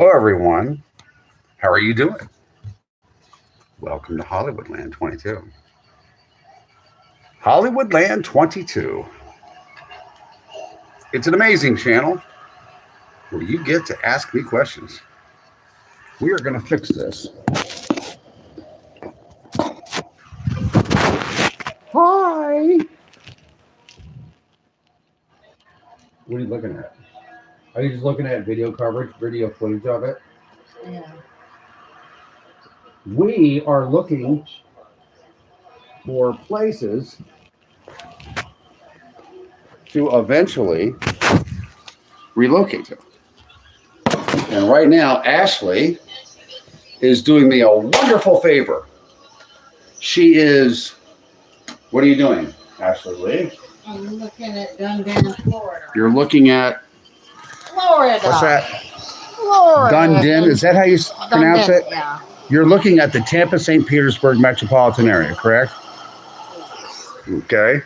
Hello, everyone. How are you doing? Welcome to Hollywoodland22. Hollywoodland22. It's an amazing channel where you get to ask me questions. We are going to fix this. Hi. What are you looking at? Are you just looking at video coverage, video footage of it? Yeah. We are looking for places to eventually relocate to. And right now, Ashley is doing me a wonderful favor. She is, what are you doing, Ashley Lee? I'm looking at Dunedin, Florida. You're looking at, Florida. what's that? Florida. Dunedin, is that how you pronounce Dunedin, it? Yeah. You're looking at the Tampa, St. Petersburg metropolitan area, correct? Okay.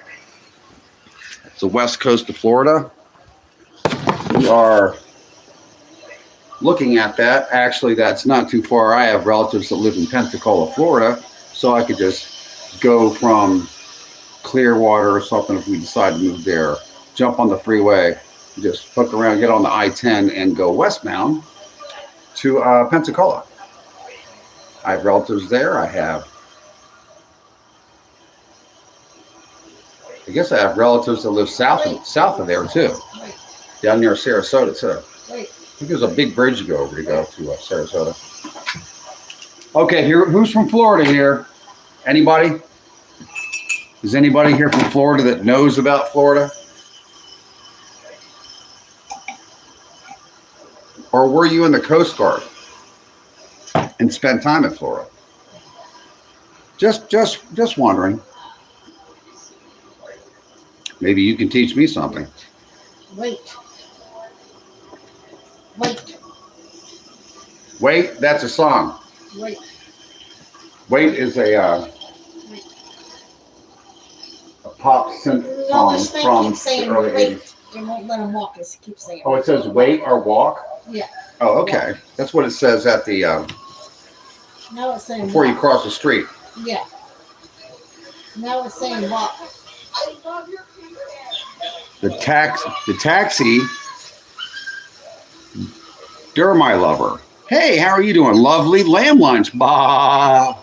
It's the west coast of Florida. We are looking at that. Actually, that's not too far. I have relatives that live in Pensacola, Florida, so I could just go from Clearwater or something if we decide to move there, jump on the freeway, just hook around, get on the I-10 and go westbound to Pensacola. I have relatives there. I guess I have relatives that live south of there too, down near Sarasota too. I think there's a big bridge to go over to Sarasota. Okay, here, who's from Florida here? Anybody? Is anybody here from Florida that knows about Florida? Or were you in the Coast Guard and spent time in Florida? Just wondering. Maybe you can teach me something. Wait, that's a song. Wait is a pop synth song from the early 80s. It won't let him walk. It keeps saying. Oh, it says wait or walk? Yeah. Oh, okay. Yeah. That's what it says at the now it's saying before walk. You cross the street. Yeah. Now it's saying walk. The taxi. You're my lover. Hey, how are you doing? Lovely lamb lunch. Bah.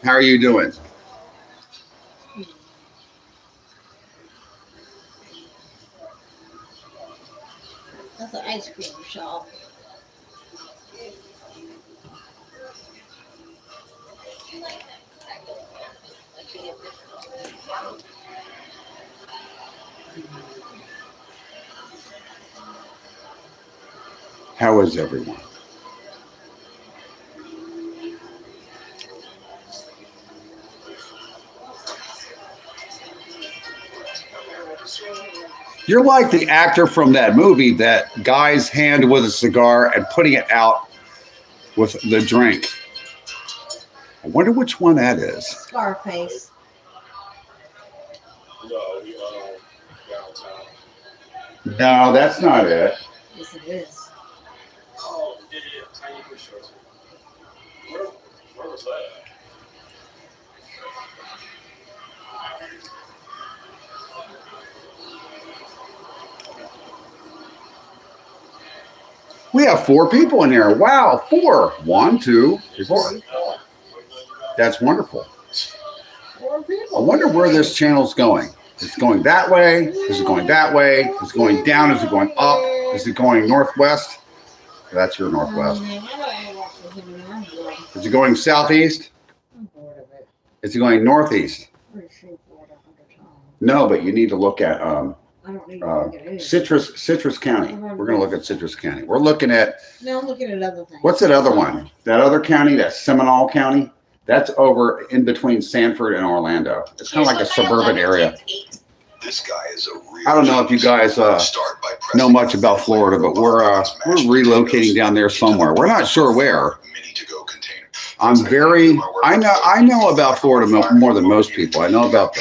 How are you doing? That's an ice cream shop. How is everyone? You're like the actor from that movie, that guy's hand with a cigar and putting it out with the drink. I wonder which one that is. Scarface. No, that's not it. Yes, it is. Where was that? We have 4 people in here. Wow, 4. 1, 2, 3, 4. That's wonderful. 4 people. I wonder where this channel's going. Is it going that way? Is it going that way? Is it going down? Is it going up? Is it going northwest? That's your northwest. Is it going southeast? I'm bored of it. Is it going northeast? Pretty sure Florida 100 times. No, but you need to look at I don't need to look at it. Citrus County. We're going to look at Citrus County. We're looking at, No, I'm looking at other things. what's that other one? That other county, that Seminole County? That's over in between Sanford and Orlando. It's kind of like a suburban area. This guy is a real I don't know if you guys know much about Florida, but we're relocating down there somewhere. We're not sure where. I know about Florida more than most people. I know about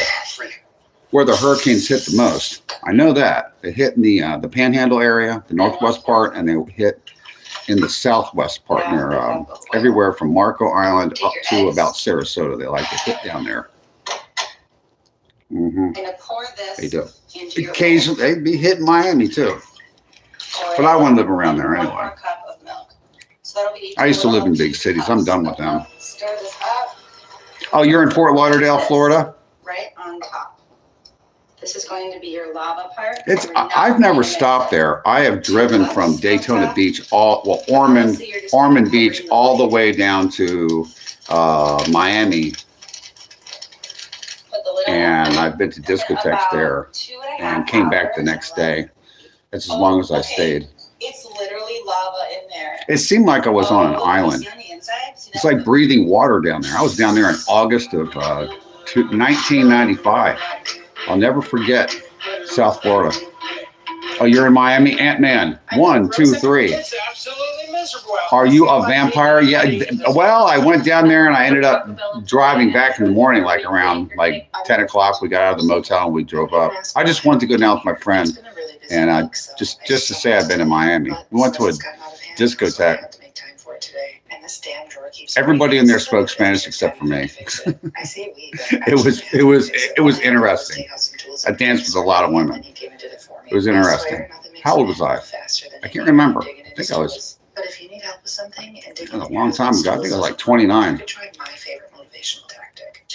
where the hurricanes hit the most. I know that they hit in the Panhandle area, the northwest part, and they hit in the southwest part near everywhere from Marco Island up to about Sarasota. They like to hit down there. They do. Occasionally, they'd be hitting Miami too. But I want to live around there anyway. I used to live in big cities. I'm done with them. Oh, you're in Fort Lauderdale, Florida? Right on top. This is going to be your lava part. I've never stopped there. I have driven from Daytona Beach, Ormond Beach, all the way down to Miami. And I've been to discotheques there and came back the next day. That's as long as I stayed. It's literally lava in there. It seemed like I was on an island. It's like breathing water down there. I was down there in August of 1995. I'll never forget South Florida. Oh, you're in Miami? Ant-Man. 1, 2, 3. Are you a vampire? Yeah. Well, I went down there and I ended up driving back in the morning, like around 10 o'clock. We got out of the motel and we drove up. I just wanted to go down with my friend. And just to say I've been in Miami. We went to a discotheque. Everybody in there spoke Spanish except for me. It was interesting. I danced with a lot of women. It was interesting. How old was I? I can't remember. I think I was a long time ago. I think I was like 29.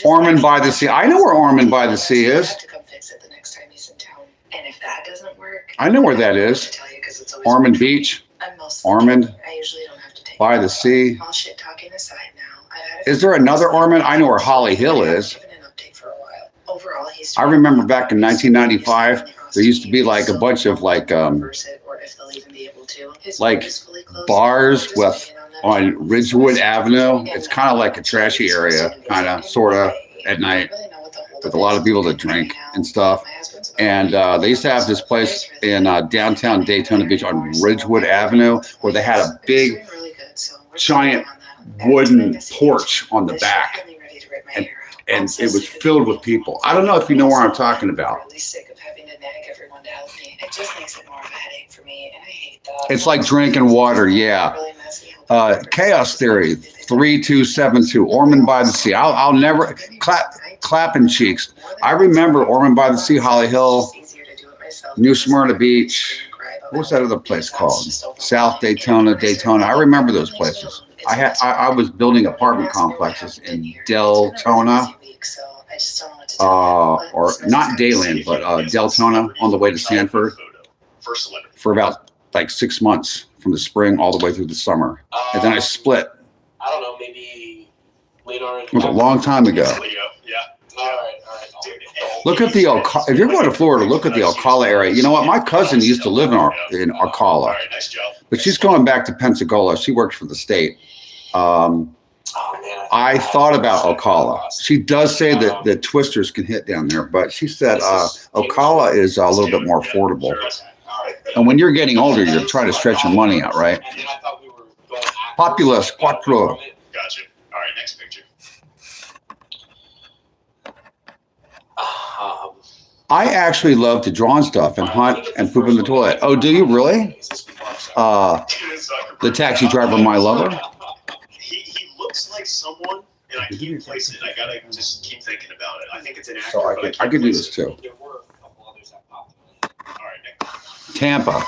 Ormond by the Sea. I know where Ormond by the Sea is. And if that doesn't work, I know where that is. Ormond Beach. Ormond. I usually don't have to take by the sea. all shit talking aside now. Is there another Ormond? I know where Holly Hill is. Overall, I remember back in 1995, there used to be like a bunch of like bars with on Ridgewood Avenue. It's kind of like a trashy area, kind of, sort of, at night, with a lot of people that drink and stuff. And they used to have this place in downtown Daytona Beach on Ridgewood Avenue where they had a big, giant wooden porch on the back. And it was filled with people. I don't know if you know where I'm talking about. It's like drinking water, yeah. Chaos Theory, 3272, Ormond by the Sea. I'll never, clapping cheeks. I remember Ormond by the Sea, Holly Hill, New Smyrna Beach. What was that other place called? South Daytona, Daytona. I remember those places. I was building apartment complexes in Deltona, or not Dayland, but Deltona on the way to Sanford for about like 6 months from the spring all the way through the summer. And then I split. I don't know, maybe later. It was a long time ago. Yeah. All right. Look at the if you're going to Florida, look at the Ocala area. You know what? My cousin used to live in Ocala, but she's going back to Pensacola. She works for the state. I thought about Ocala. She does say that the twisters can hit down there, but she said Ocala is a little bit more affordable. And when you're getting older, you're trying to stretch your money out, right? Populus Quattro. Gotcha. All right, next picture. I actually love to draw on stuff and hunt and poop in the toilet. Oh, do you really? The taxi driver, my lover. He looks like someone, and I keep placing it. I gotta just keep thinking about it. I think it's an actor. So I could do this too. All right, next. Tampa.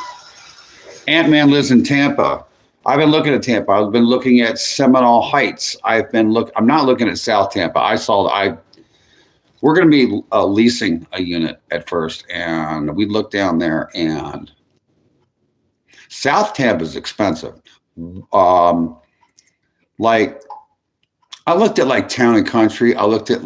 Ant-Man lives in Tampa. I've been looking at Tampa. I've been looking at Seminole Heights. I'm not looking at South Tampa. We're going to be leasing a unit at first, and we looked down there, and South Tampa is expensive. Like I looked at like Town and Country. I looked at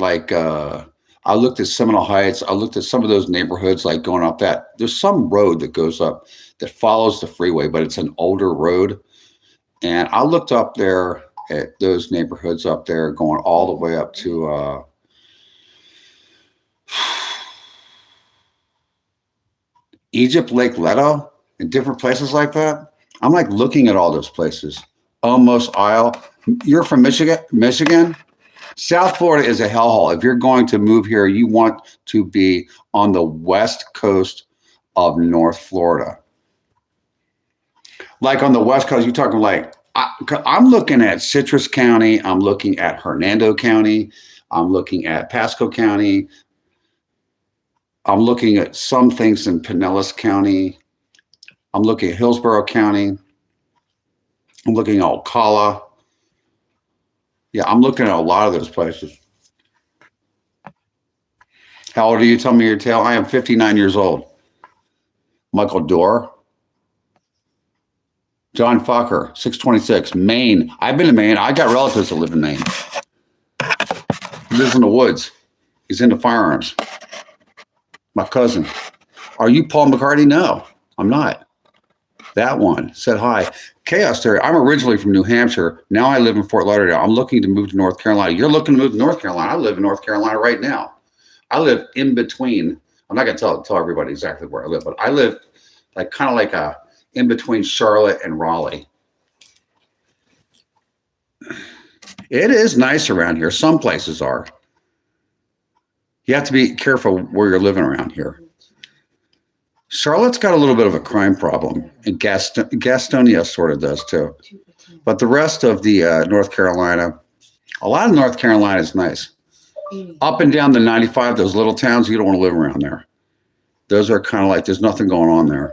Seminole Heights. I looked at some of those neighborhoods, like going up that. There's some road that goes up that follows the freeway, but it's an older road. And I looked up there at those neighborhoods up there, going all the way up to Egypt, Lake Leto, and different places like that. I'm like looking at all those places. Almost Isle. You're from Michigan? South Florida is a hellhole. If you're going to move here, you want to be on the west coast of North Florida. Like on the West Coast, you're talking like, I'm looking at Citrus County. I'm looking at Hernando County. I'm looking at Pasco County. I'm looking at some things in Pinellas County. I'm looking at Hillsborough County. I'm looking at Ocala. Yeah, I'm looking at a lot of those places. How old are you? Tell me your tale. I am 59 years old. Michael Dorr. John Fokker, 626, Maine. I've been to Maine. I got relatives that live in Maine. He lives in the woods. He's into firearms. My cousin. Are you Paul McCartney? No, I'm not. That one said hi. Chaos Theory. I'm originally from New Hampshire. Now I live in Fort Lauderdale. I'm looking to move to North Carolina. You're looking to move to North Carolina. I live in North Carolina right now. I live in between. I'm not going to tell everybody exactly where I live, but I live like kind of like a in between Charlotte and Raleigh. It is nice around here. Some places are. You have to be careful where you're living around here. Charlotte's got a little bit of a crime problem, and Gastonia sort of does too. But the rest of the North Carolina, a lot of North Carolina is nice. Up and down the 95, those little towns, you don't want to live around there. Those are kind of like, there's nothing going on there.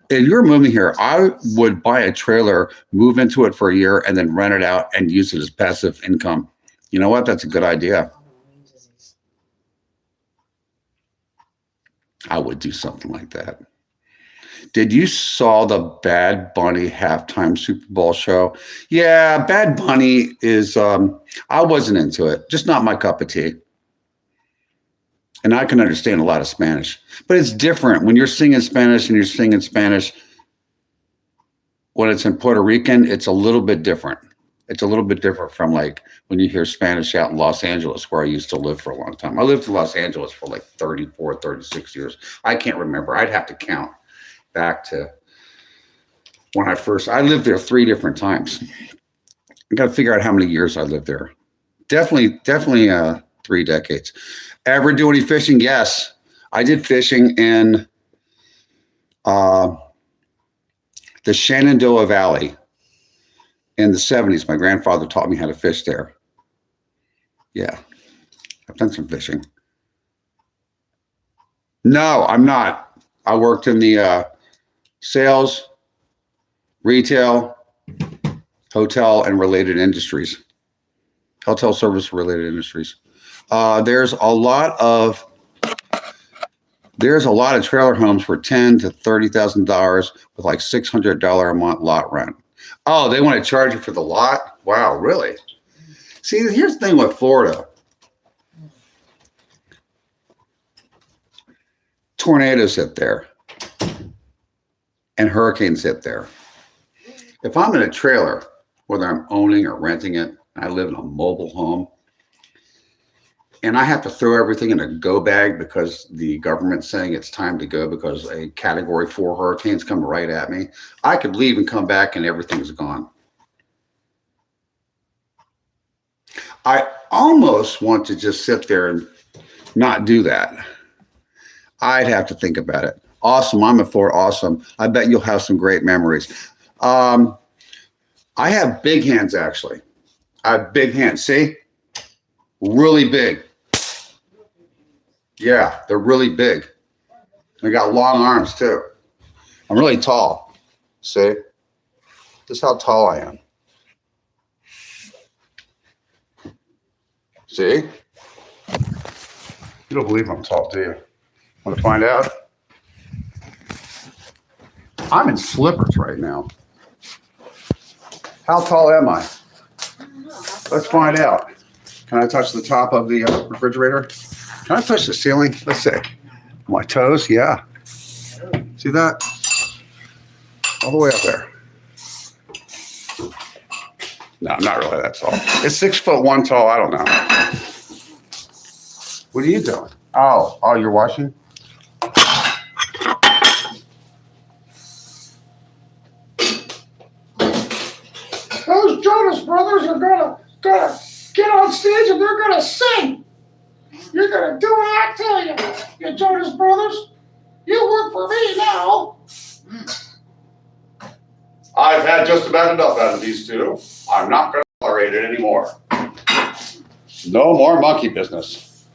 If you're moving here, I would buy a trailer, move into it for a year, and then rent it out and use it as passive income. You know what? That's a good idea. I would do something like that. Did you saw the Bad Bunny halftime Super Bowl show? Yeah, Bad Bunny is, I wasn't into it. Just not my cup of tea. And I can understand a lot of Spanish, but it's different when you're singing Spanish and you're singing Spanish. When it's in Puerto Rican, it's a little bit different. It's a little bit different from like when you hear Spanish out in Los Angeles, where I used to live for a long time. I lived in Los Angeles for like 34, 36 years. I can't remember. I'd have to count back to when I lived there 3 different times. I got to figure out how many years I lived there. Definitely 3 decades. Ever do any fishing? Yes. I did fishing in the Shenandoah Valley in the 70s. My grandfather taught me how to fish there. Yeah. I've done some fishing. No, I'm not. I worked in the sales, retail, hotel, and related industries. Hotel service related industries. There's a lot of trailer homes for $10,000 to $30,000 with like $600 a month lot rent. Oh, they want to charge you for the lot? Wow, really? See, here's the thing with Florida. Tornadoes hit there, and hurricanes hit there. If I'm in a trailer, whether I'm owning or renting it, I live in a mobile home, and I have to throw everything in a go bag because the government's saying it's time to go because a Category 4 hurricane's coming right at me. I could leave and come back and everything's gone. I almost want to just sit there and not do that. I'd have to think about it. Awesome. I'm in Florida. Awesome. I bet you'll have some great memories. I have big hands, actually. I have big hands. See? Really big. Yeah, they're really big. They got long arms too. I'm really tall. See? This is how tall I am. See? You don't believe I'm tall, do you? Want to find out? I'm in slippers right now. How tall am I? Let's find out. Can I touch the top of the refrigerator? Can I touch the ceiling? Let's see. My toes, yeah. See that? All the way up there. No, I'm not really that tall. It's 6'1" tall. I don't know. What are you doing? Oh, you're washing? Those Jonas Brothers are gonna get on stage and they're gonna sing. You're gonna do what I tell you, you Jonas Brothers. You work for me now. I've had just about enough out of these two. I'm not going to tolerate it anymore. No more monkey business.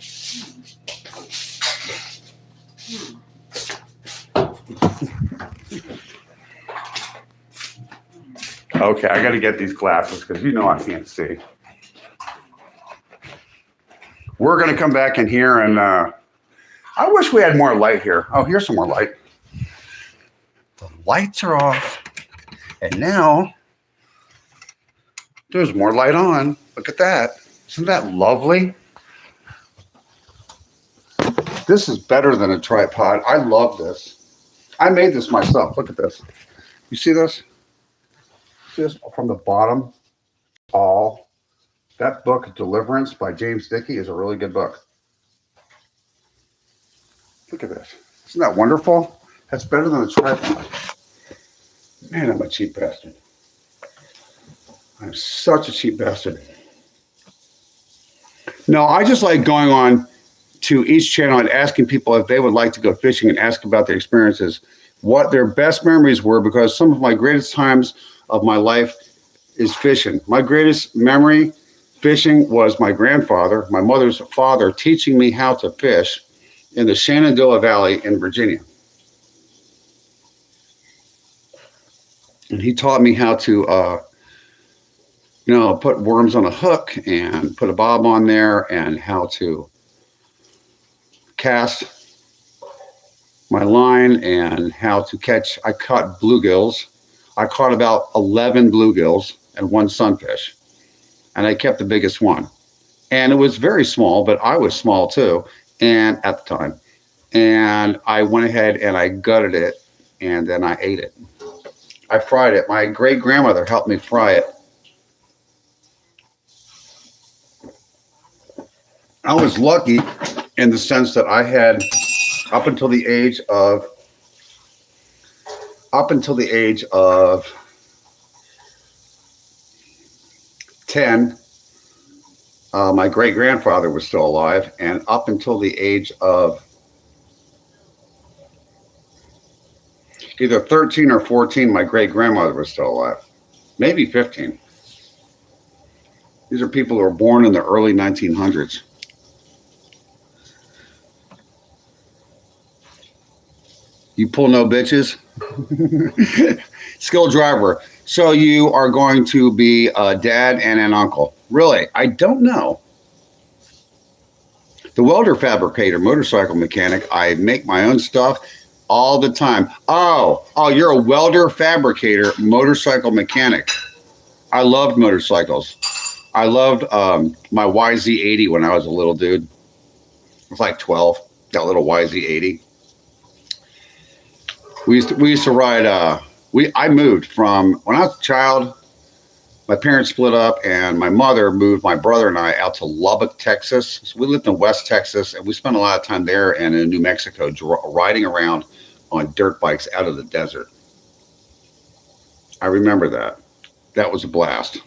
Okay, I got to get these glasses because you know I can't see. We're going to come back in here and I wish we had more light here. Oh, here's some more light. The lights are off. And now there's more light on. Look at that. Isn't that lovely? This is better than a tripod. I love this. I made this myself. Look at this. You see this? See this from the bottom? All. That book, Deliverance by James Dickey, is a really good book. Look at this. Isn't that wonderful? That's better than a tripod. Man, I'm a cheap bastard. I'm such a cheap bastard. No, I just like going on to each channel and asking people if they would like to go fishing and ask about their experiences, what their best memories were, because some of my greatest times of my life is fishing. My greatest memory fishing was my grandfather, my mother's father, teaching me how to fish in the Shenandoah Valley in Virginia. And he taught me how to, put worms on a hook and put a bob on there and how to cast my line and how to catch. I caught bluegills. I caught about 11 bluegills and one sunfish. And I kept the biggest one. And it was very small, but I was small too. And at the time, and I went ahead and I gutted it and then I ate it. I fried it. My great grandmother helped me fry it. I was lucky in the sense that I had up until the age of 10, my great grandfather was still alive, and up until the age of either 13 or 14, my great grandmother was still alive, maybe 15. These are people who were born in the early 1900s. You pull no bitches. Skilled driver. So you are going to be a dad and an uncle. Really? I don't know. The welder fabricator, motorcycle mechanic. I make my own stuff all the time. Oh, you're a welder fabricator, motorcycle mechanic. I loved motorcycles. I loved my YZ80 when I was a little dude. I was like 12, that little YZ80. We used to ride, I moved from, when I was a child, my parents split up and my mother moved my brother and I out to Lubbock, Texas. So we lived in West Texas and we spent a lot of time there and in New Mexico riding around on dirt bikes out of the desert. I remember that. That was a blast.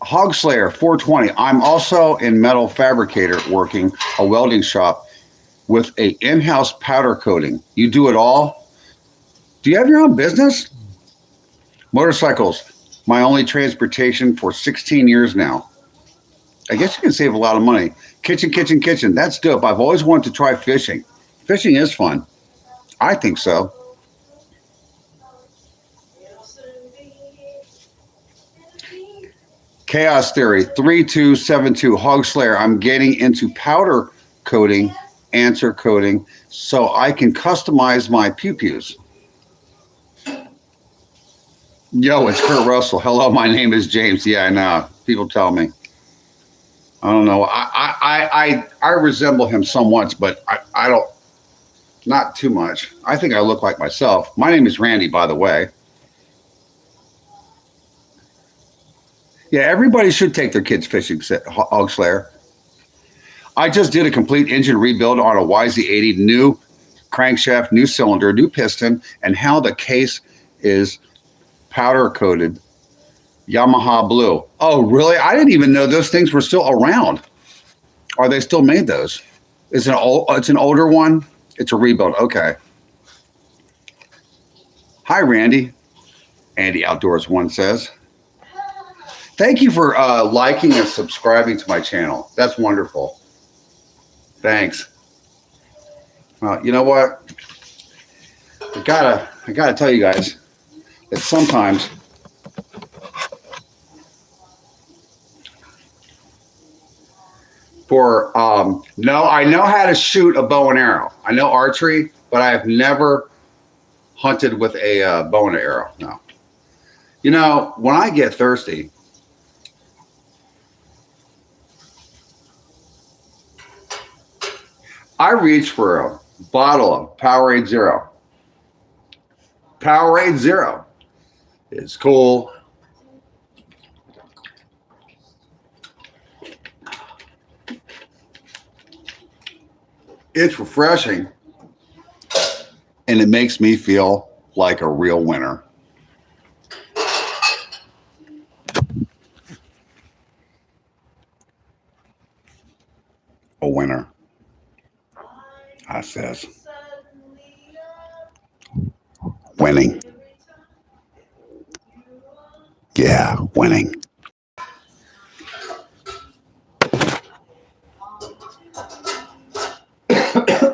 Hog Slayer 420. I'm also in metal fabricator working a welding shop with a in-house powder coating. You do it all? Do you have your own business? Motorcycles, my only transportation for 16 years now. I guess you can save a lot of money. Kitchen. That's dope. I've always wanted to try fishing. Fishing is fun. I think so. Chaos Theory 3272 Hog Slayer. I'm getting into powder coating, answer coating, so I can customize my pew-pews. Yo, it's Kurt Russell. Hello, my name is James. Yeah, I know. People tell me. I don't know. I resemble him somewhat, but I don't. Not too much. I think I look like myself. My name is Randy, by the way. Yeah, everybody should take their kids fishing, Hog Slayer. I just did a complete engine rebuild on a YZ80, new crankshaft, new cylinder, new piston, and how the case is powder coated. Yamaha Blue. Oh, really? I didn't even know those things were still around. Are they still made those? It's an older one. It's a rebuild. Okay. Hi, Randy. Andy Outdoors One says. Thank you for liking and subscribing to my channel. That's wonderful. Thanks. Well, you know what? I gotta tell you guys that sometimes no, I know how to shoot a bow and arrow. I know archery, but I have never hunted with a bow and arrow. No. You know, when I get thirsty, I reach for a bottle of Powerade Zero. Powerade Zero is cool. It's refreshing, and it makes me feel like a real winner. A winner, I says. Winning. Yeah, winning.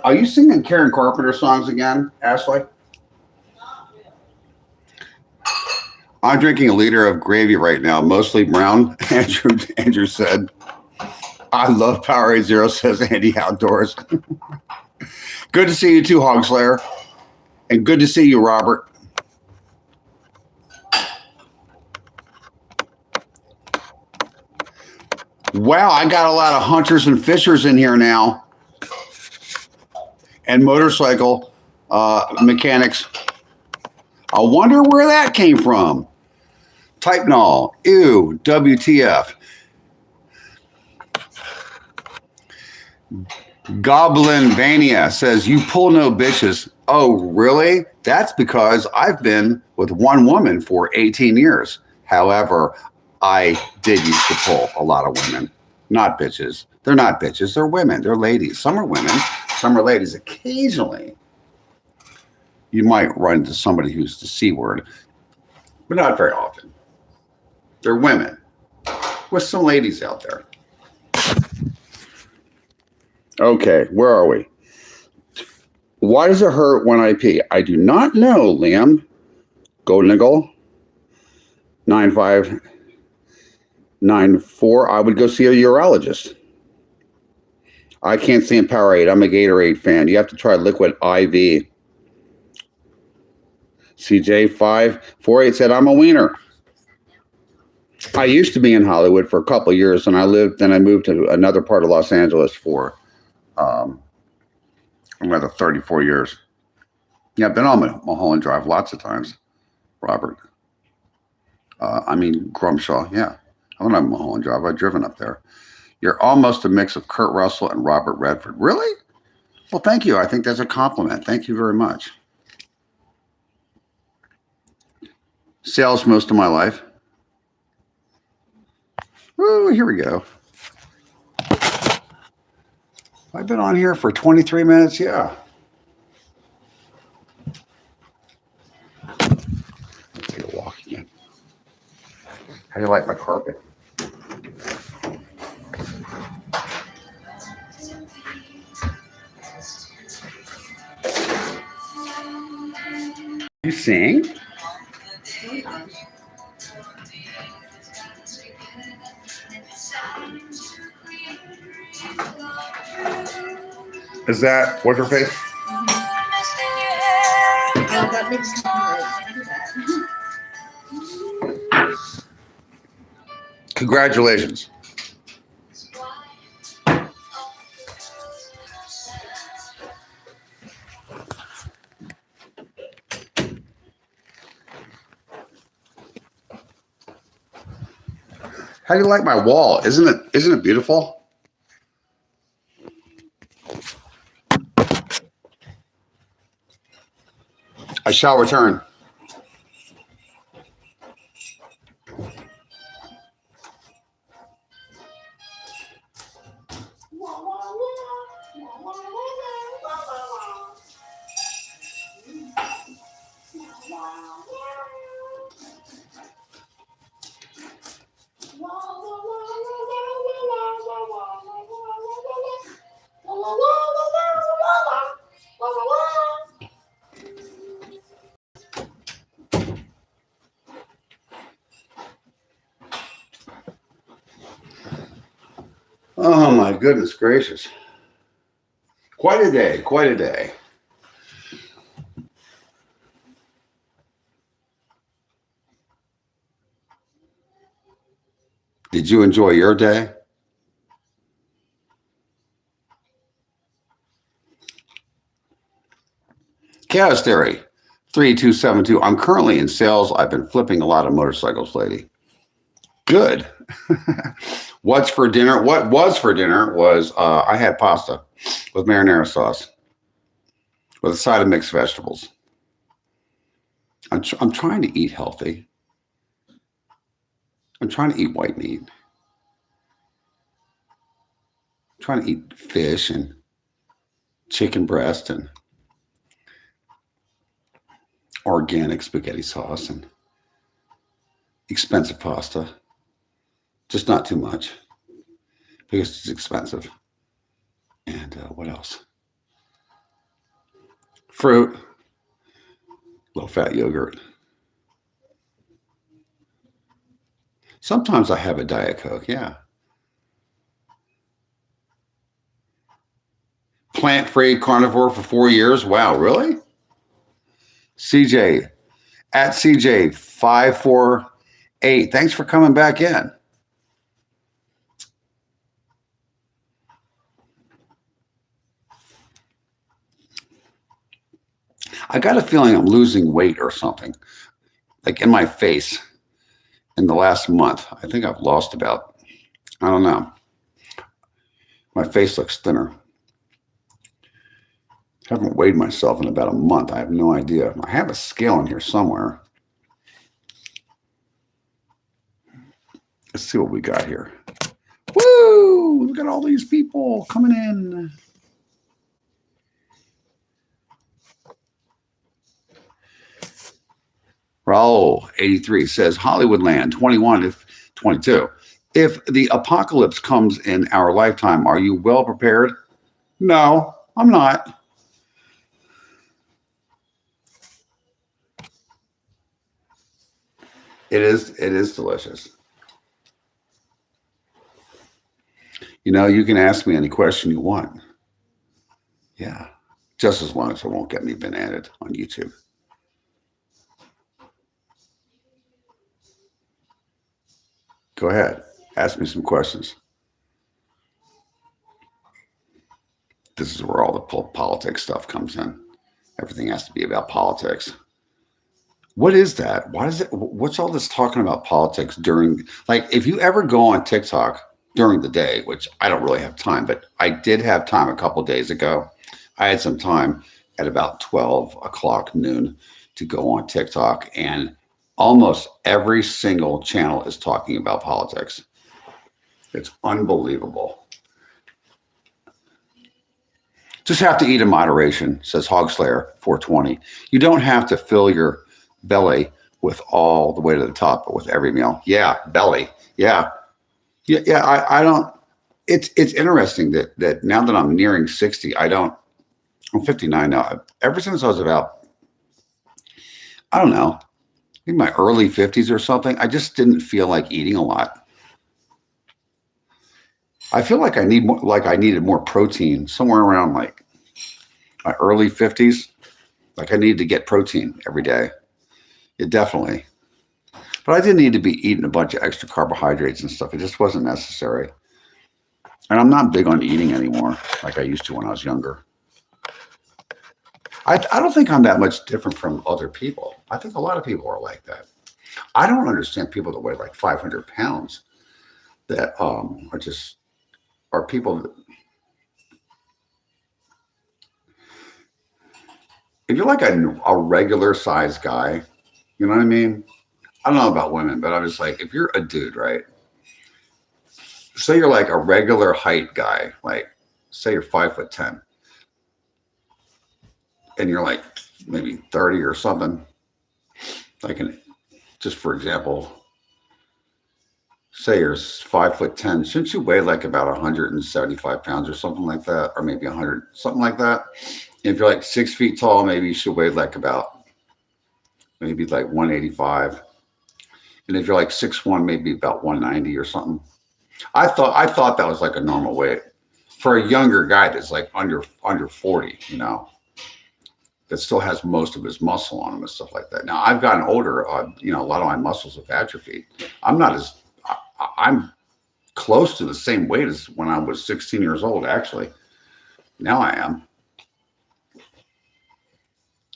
Are you singing Karen Carpenter songs again, Ashley? I'm drinking a liter of gravy right now, mostly brown. Andrew said. I love Powerade Zero, says Andy Outdoors. Good to see you too, Hog Slayer. And good to see you, Robert. Wow, I got a lot of hunters and fishers in here now. And motorcycle mechanics. I wonder where that came from. Type null. Ew, WTF. Goblin Vania says, you pull no bitches. Oh, really? That's because I've been with one woman for 18 years. However, I did used to pull a lot of women. Not bitches. They're not bitches. They're women. They're ladies. Some are women. Some are ladies. Occasionally, you might run into somebody who's the C word, but not very often. They're women with some ladies out there. Okay, where are we? Why does it hurt when I pee? I do not know, Liam. Goldniggle. 9594. I would go see a urologist. I can't stand Powerade. I'm a Gatorade fan. You have to try liquid IV. CJ548 said, I'm a wiener. I used to be in Hollywood for a couple of years, and I moved to another part of Los Angeles for another 34 years. Yeah, I've been on Mulholland Drive lots of times, Robert. Grumshaw, yeah. I went on Mulholland Drive. I've driven up there. You're almost a mix of Kurt Russell and Robert Redford. Really? Well, thank you. I think that's a compliment. Thank you very much. Sales most of my life. Woo, here we go. I've been on here for 23 minutes. Yeah. Let's take a walk again. How do you like my carpet? You sing? Is that what's her face? That makes me right. Congratulations. How do you like my wall? Isn't it beautiful? I shall return. Oh my goodness gracious. Quite a day, quite a day. Did you enjoy your day? Chaos Theory 3272. I'm currently in sales. I've been flipping a lot of motorcycles lately. Good. What's for dinner? What was for dinner was I had pasta with marinara sauce with a side of mixed vegetables. I'm trying to eat healthy. I'm trying to eat white meat. I'm trying to eat fish and chicken breast and organic spaghetti sauce and expensive pasta. Just not too much because it's expensive. And what else? Fruit, low-fat yogurt. Sometimes I have a Diet Coke, yeah. Plant-free carnivore for 4 years. Wow, really? CJ, at CJ548. Thanks for coming back in. I got a feeling I'm losing weight or something, like in my face in the last month. I think I've lost about, I don't know. My face looks thinner. I haven't weighed myself in about a month. I have no idea. I have a scale in here somewhere. Let's see what we got here. Woo! Look at all these people coming in. Raul 83 says Hollywoodland 22. If the apocalypse comes in our lifetime, are you well prepared? No, I'm not. It is delicious. You know, you can ask me any question you want. Yeah, just as long as it won't get me banated on YouTube. Go ahead, ask me some questions. This is where all the politics stuff comes in. Everything has to be about politics. What is that? Why is it? What's all this talking about politics during, like, if you ever go on TikTok during the day, which I don't really have time, but I did have time a couple of days ago. I had some time at about 12 o'clock noon to go on TikTok, and almost every single channel is talking about politics. It's unbelievable. Just have to eat in moderation, says Hogslayer 420. You don't have to fill your belly with all the way to the top, but with every meal. Yeah, belly. Yeah. I don't. It's interesting that now that I'm nearing 60, I'm 59 now. Ever since I was about, I don't know, in my early 50s or something, I just didn't feel like eating a lot. I feel like I needed more protein somewhere around like my early 50s. Like I needed to get protein every day. It definitely. But I didn't need to be eating a bunch of extra carbohydrates and stuff. It just wasn't necessary. And I'm not big on eating anymore like I used to when I was younger. I don't think I'm that much different from other people. I think a lot of people are like that. I don't understand people that weigh like 500 pounds that are people that, if you're like a regular size guy, you know what I mean? I don't know about women, but I'm just like, if you're a dude, right? Say you're like a regular height guy, like say you're 5'10", and you're like maybe 30 or something. Like, just for example, say you're 5'10", shouldn't you weigh like about 175 pounds or something like that, or maybe 100, something like that? If you're like 6 feet tall, maybe you should weigh like about maybe like 185. And if you're like 6'1", maybe about 190 or something. I thought that was like a normal weight for a younger guy that's like under 40, you know, that still has most of his muscle on him and stuff like that. Now I've gotten older, you know, a lot of my muscles have atrophied. I'm not as I'm close to the same weight as when I was 16 years old, actually. Now I am.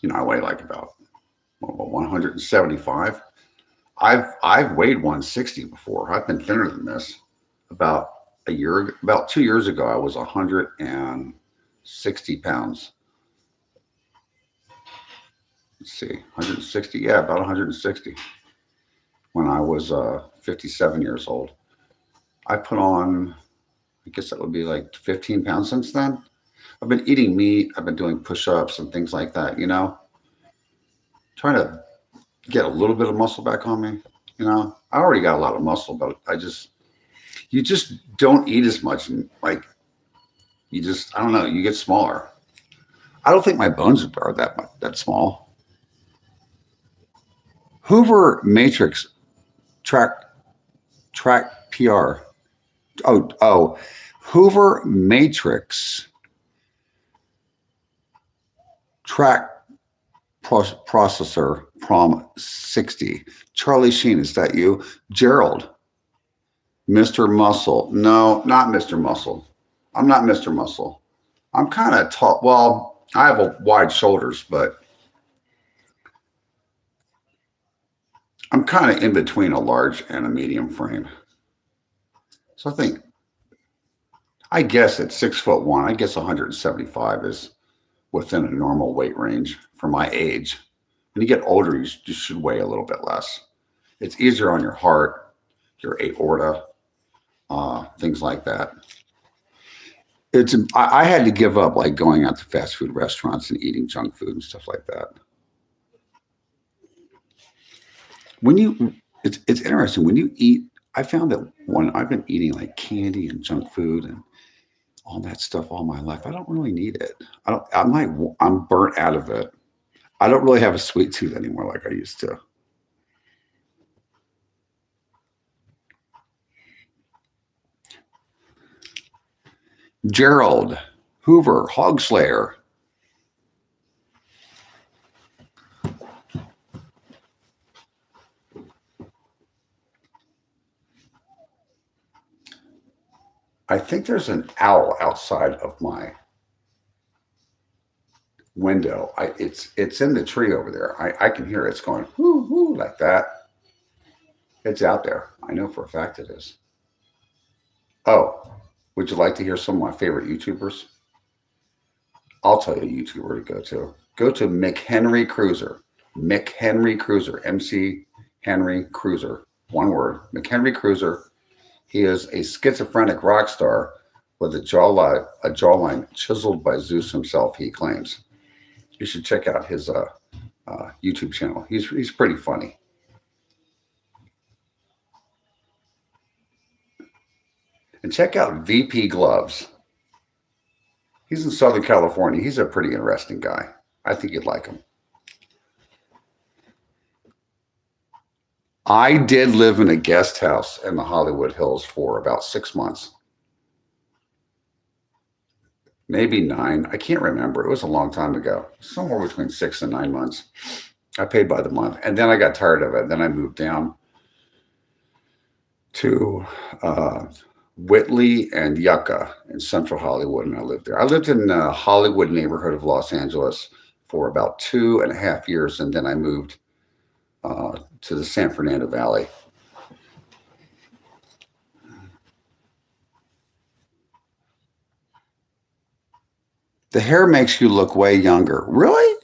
You know, I weigh like about 175. I've weighed 160 before. I've been thinner than this. About 2 years ago, I was 160 pounds. Let's see, 160. Yeah, about 160 when I was 57 years old. I put on, I guess that would be like 15 pounds since then. I've been eating meat. I've been doing push-ups and things like that, you know, trying to get a little bit of muscle back on me. You know, I already got a lot of muscle, but you just don't eat as much. And like, I don't know, you get smaller. I don't think my bones are that small. Hoover Matrix track PR. Oh, Hoover Matrix track processor prom 60. Charlie Sheen, is that you? Gerald, Mr. Muscle. No, not Mr. Muscle. I'm not Mr. Muscle. I'm kind of tall. Well, I have wide shoulders, but I'm kind of in between a large and a medium frame. So I guess at 6'1", I guess 175 is within a normal weight range for my age. When you get older, you should weigh a little bit less. It's easier on your heart, your aorta, things like that. I had to give up like going out to fast food restaurants and eating junk food and stuff like that. It's interesting when you eat. I found that when I've been eating like candy and junk food and all that stuff all my life, I don't really need it. I'm burnt out of it. I don't really have a sweet tooth anymore like I used to. Gerald Hoover, Hog Slayer. I think there's an owl outside of my window. It's in the tree over there. I can hear it's going whoo whoo like that. It's out there. I know for a fact it is. Oh, would you like to hear some of my favorite YouTubers? I'll tell you a YouTuber to go to. Go to McHenry Cruiser. McHenry Cruiser. MC Henry Cruiser. One word. McHenry Cruiser. He is a schizophrenic rock star with a jawline chiseled by Zeus himself, he claims. You should check out his YouTube channel. He's pretty funny. And check out VP Gloves. He's in Southern California. He's a pretty interesting guy. I think you'd like him. I did live in a guest house in the Hollywood Hills for about 6 months. Maybe 9. I can't remember. It was a long time ago. Somewhere between 6 and 9 months. I paid by the month. And then I got tired of it. Then I moved down to Whitley and Yucca in Central Hollywood, and I lived there. I lived in the Hollywood neighborhood of Los Angeles for about 2.5 years, and then I moved to the San Fernando Valley. The hair makes you look way younger. Really?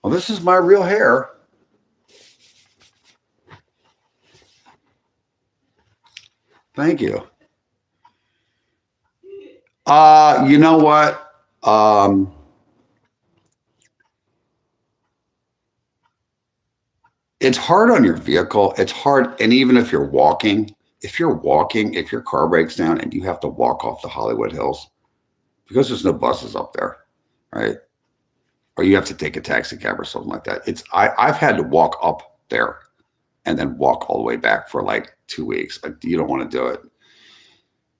Well, this is my real hair. Thank you. You know what? It's hard on your vehicle. It's hard. And even if your car breaks down and you have to walk off the Hollywood Hills because there's no buses up there, right? Or you have to take a taxi cab or something like that. I've had to walk up there and then walk all the way back for like 2 weeks. You don't want to do it.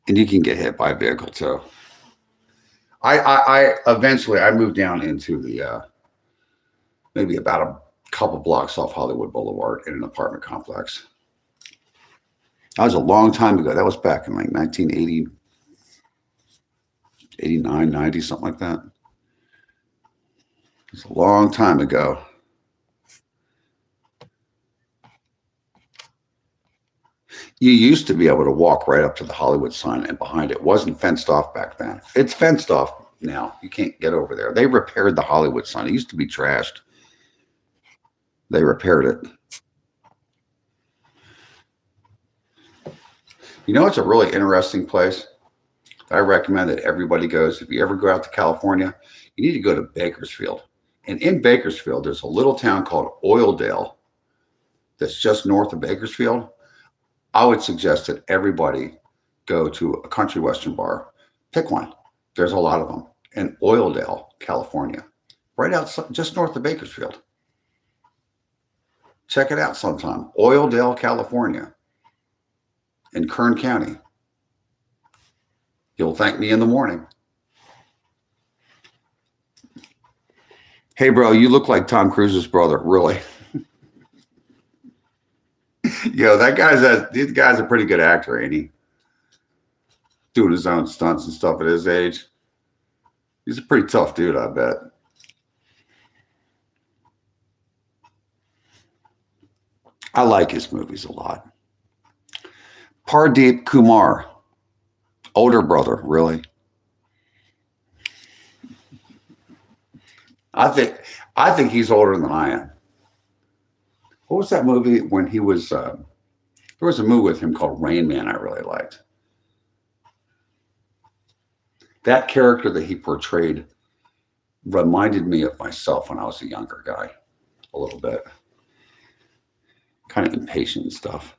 And you can get hit by a vehicle too. I eventually I moved down into the maybe about a couple blocks off Hollywood Boulevard in an apartment complex. That was a long time ago. That was back in like 1980, 89, 90, something like that. It's a long time ago. You used to be able to walk right up to the Hollywood sign and behind it. Wasn't fenced off back then. It's fenced off now. You can't get over there. They repaired the Hollywood sign. It used to be trashed. They repaired it. You know, it's a really interesting place. I recommend that everybody goes. If you ever go out to California, you need to go to Bakersfield. And in Bakersfield, there's a little town called Oildale that's just north of Bakersfield. I would suggest that everybody go to a country western bar. Pick one. There's a lot of them in Oildale, California, right outside, just north of Bakersfield. Check it out sometime. Oildale, California, in Kern County. You'll thank me in the morning. Hey, bro, you look like Tom Cruise's brother, really. Yo, this guy's a pretty good actor, ain't he? Doing his own stunts and stuff at his age. He's a pretty tough dude, I bet. I like his movies a lot. Pardeep Kumar, older brother, really. I think he's older than I am. What was that movie when he was, there was a movie with him called Rain Man I really liked. That character that he portrayed reminded me of myself when I was a younger guy, a little bit. Kind of impatient and stuff.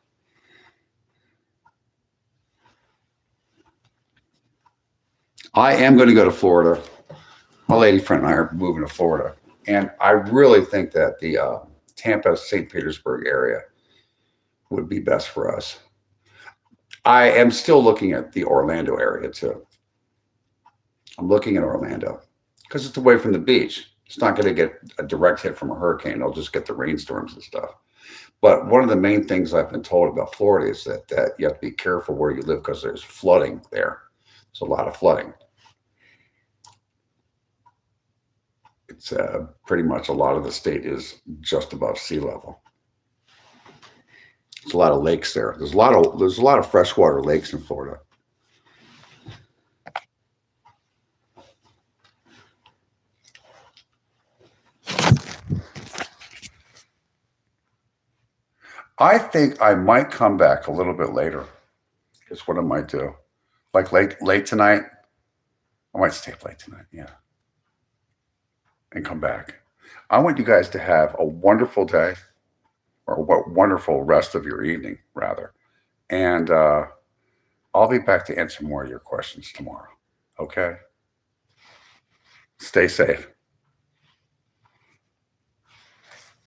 I am going to go to Florida. My lady friend and I are moving to Florida. And I really think that the Tampa, St. Petersburg area would be best for us. I am still looking at the Orlando area too. I'm looking at Orlando because it's away from the beach. It's not going to get a direct hit from a hurricane. It'll just get the rainstorms and stuff. But one of the main things I've been told about Florida is that you have to be careful where you live because there's flooding there. There's a lot of flooding. It's pretty much a lot of the state is just above sea level. There's a lot of lakes there. There's a lot of freshwater lakes in Florida. I think I might come back a little bit later. Is what I might do. Like late tonight. I might stay up late tonight, yeah. And come back. I want you guys to have a wonderful day, or a wonderful rest of your evening, rather. And I'll be back to answer more of your questions tomorrow. Okay? Stay safe.